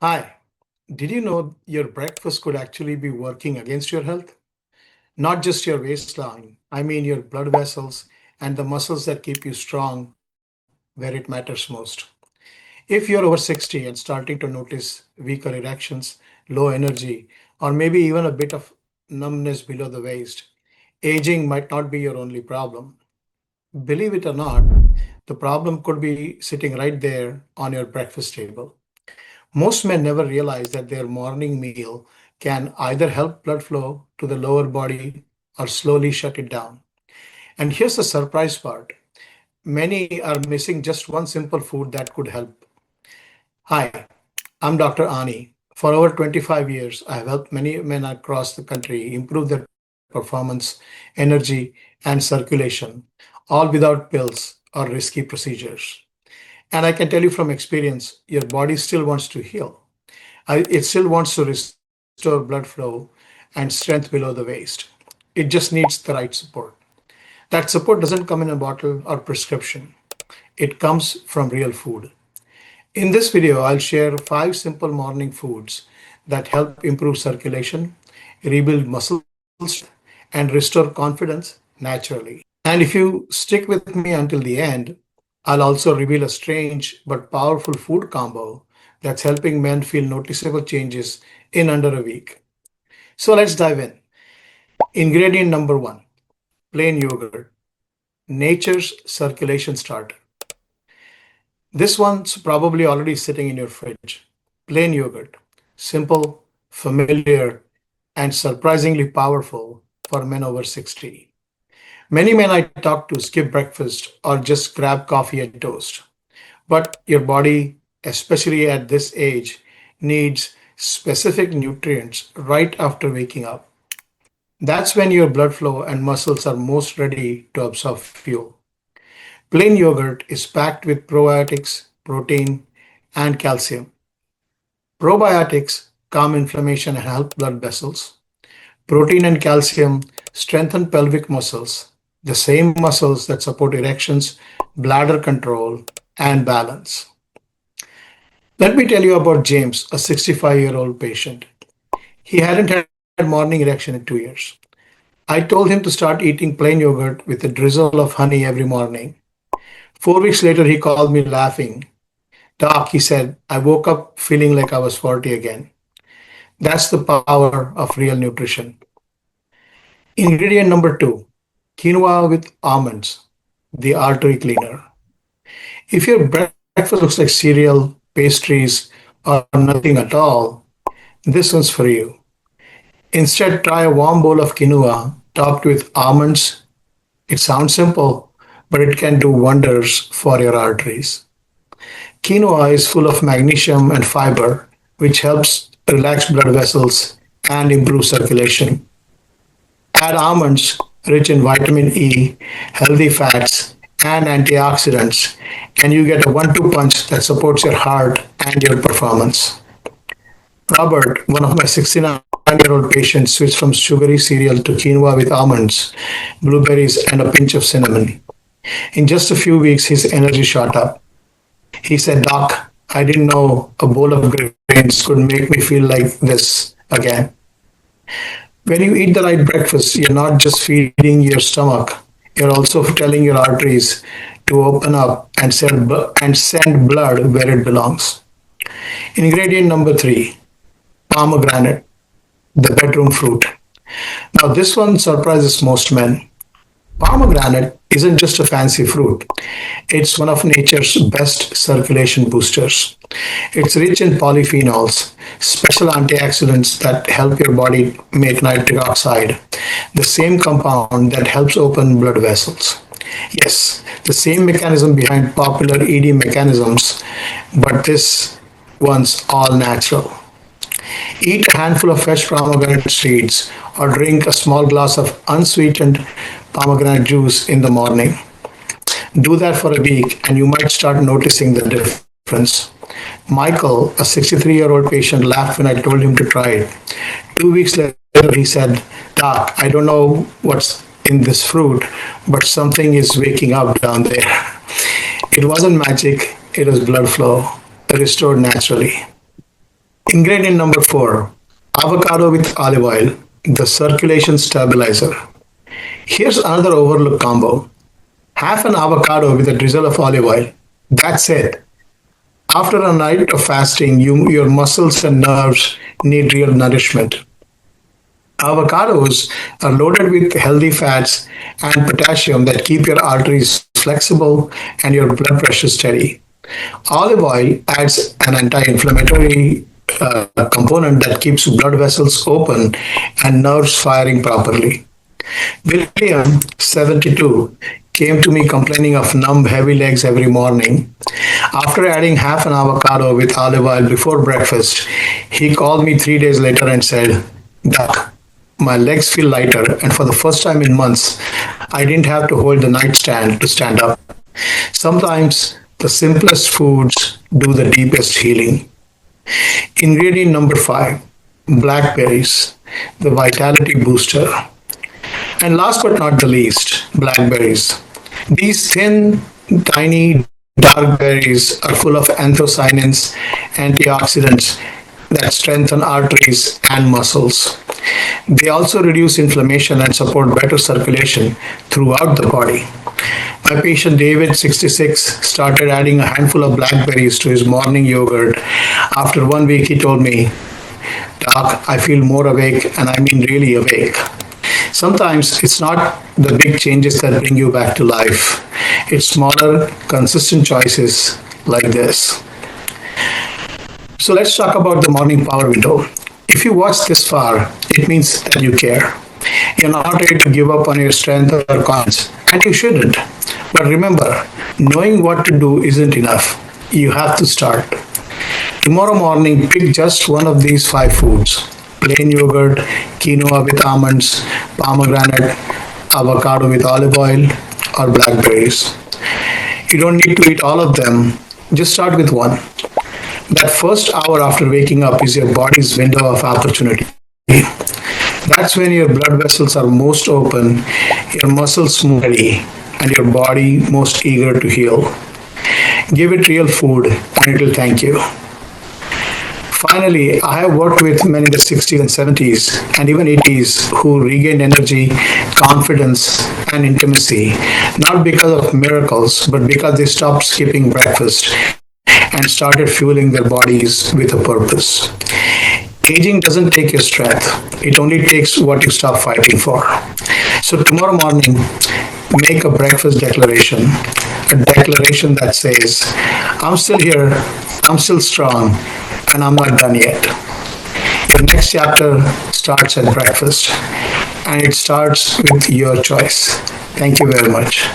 Hi, did you know your breakfast could actually be working against your health? Not just your waistline, I mean your blood vessels and the muscles that keep you strong where it matters most. If you're over 60 and starting to notice weaker erections, low energy, or maybe even a bit of numbness below the waist, aging might not be your only problem. Believe it or not, the problem could be sitting right there on your breakfast table. Most men never realize that their morning meal can either help blood flow to the lower body or slowly shut it down. And here's the surprise part, many are missing just one simple food that could help. Hi, I'm Dr. Ani. For over 25 years, I have helped many men across the country improve their performance, energy, and circulation, all without pills or risky procedures. And I can tell you from experience, your body still wants to heal. It still wants to restore blood flow and strength below the waist. It just needs the right support. That support doesn't come in a bottle or prescription. It comes from real food. In this video, I'll share 5 simple morning foods that help improve circulation, rebuild muscle strength, and restore confidence naturally. And if you stick with me until the end, I'll also reveal a strange but powerful food combo that's helping men feel noticeable changes in under a week. So let's dive in. Ingredient number one, plain yogurt, nature's circulation starter. This one's probably already sitting in your fridge. Plain yogurt, simple, familiar, and surprisingly powerful for men over 60. Many men I talk to skip breakfast or just grab coffee and toast. But your body, especially at this age, needs specific nutrients right after waking up. That's when your blood flow and muscles are most ready to absorb fuel. Plain yogurt is packed with probiotics, protein, and calcium. Probiotics calm inflammation and help blood vessels. Protein and calcium strengthen pelvic muscles, the same muscles that support erections, bladder control, and balance. Let me tell you about James, a 65-year-old patient. He hadn't had morning erection in 2 years. I told him to start eating plain yogurt with a drizzle of honey every morning. 4 weeks later, he called me laughing. Doc, he said, I woke up feeling like I was 40 again. That's the power of real nutrition. Ingredient number two, quinoa with almonds, the artery cleaner. If your breakfast looks like cereal, pastries, or nothing at all, this one's for you. Instead, try a warm bowl of quinoa topped with almonds. It sounds simple, but it can do wonders for your arteries. Quinoa is full of magnesium and fiber, which helps relax blood vessels and improve circulation. Add almonds rich in vitamin E, healthy fats, and antioxidants, and you get a 1-2 punch that supports your heart and your performance. Robert, one of my 69-year-old patients, switched from sugary cereal to quinoa with almonds, blueberries, and a pinch of cinnamon. In just a few weeks, his energy shot up. He said, Doc, I didn't know a bowl of grains could make me feel like this again. When you eat the right breakfast, you're not just feeding your stomach, you're also telling your arteries to open up and send blood where it belongs. Ingredient number three, pomegranate, the bedroom fruit. Now, this one surprises most men. Pomegranate isn't just a fancy fruit, it's one of nature's best circulation boosters. It's rich in polyphenols, special antioxidants that help your body make nitric oxide, the same compound that helps open blood vessels. Yes, the same mechanism behind popular ED mechanisms, but this one's all natural. Eat a handful of fresh pomegranate seeds or drink a small glass of unsweetened pomegranate juice in the morning. Do that for a week and you might start noticing the difference. Michael, a 63-year-old patient, laughed when I told him to try it. 2 weeks later, he said, Doc, I don't know what's in this fruit, but something is waking up down there. It wasn't magic, it was blood flow, restored naturally. Ingredient number four, avocado with olive oil, the circulation stabilizer. Here's another overlooked combo. Half an avocado with a drizzle of olive oil. That's it. After a night of fasting, your muscles and nerves need real nourishment. Avocados are loaded with healthy fats and potassium that keep your arteries flexible and your blood pressure steady. Olive oil adds an anti inflammatory component that keeps blood vessels open and nerves firing properly. William, 72, came to me complaining of numb, heavy legs every morning. After adding half an avocado with olive oil before breakfast, he called me 3 days later and said, Doc, my legs feel lighter, and for the first time in months, I didn't have to hold the nightstand to stand up. Sometimes the simplest foods do the deepest healing. Ingredient number five, blackberries, the vitality booster. And last but not the least, blackberries. These thin, tiny, dark berries are full of anthocyanins, antioxidants that strengthen arteries and muscles. They also reduce inflammation and support better circulation throughout the body. My patient David, 66, started adding a handful of blackberries to his morning yogurt. After 1 week, he told me, Doc, I feel more awake, and I mean really awake. Sometimes it's not the big changes that bring you back to life. It's smaller, consistent choices like this. So let's talk about the morning power window. If you watch this far, it means that you care. You're not ready to give up on your strength or confidence, and you shouldn't. But remember, knowing what to do isn't enough. You have to start. Tomorrow morning, pick just one of these five foods: plain yogurt, quinoa with almonds, pomegranate, avocado with olive oil, or blackberries. You don't need to eat all of them, just start with one. That first hour after waking up is your body's window of opportunity. That's when your blood vessels are most open, your muscles most ready, and your body most eager to heal. Give it real food and it will thank you. Finally, I have worked with men in the 60s and 70s and even 80s who regained energy, confidence, and intimacy, not because of miracles, but because they stopped skipping breakfast and started fueling their bodies with a purpose. Aging doesn't take your strength, it only takes what you stop fighting for. So, tomorrow morning, make a breakfast declaration, a declaration that says, I'm still here, I'm still strong, and I'm not done yet. Your next chapter starts at breakfast, and it starts with your choice. Thank you very much.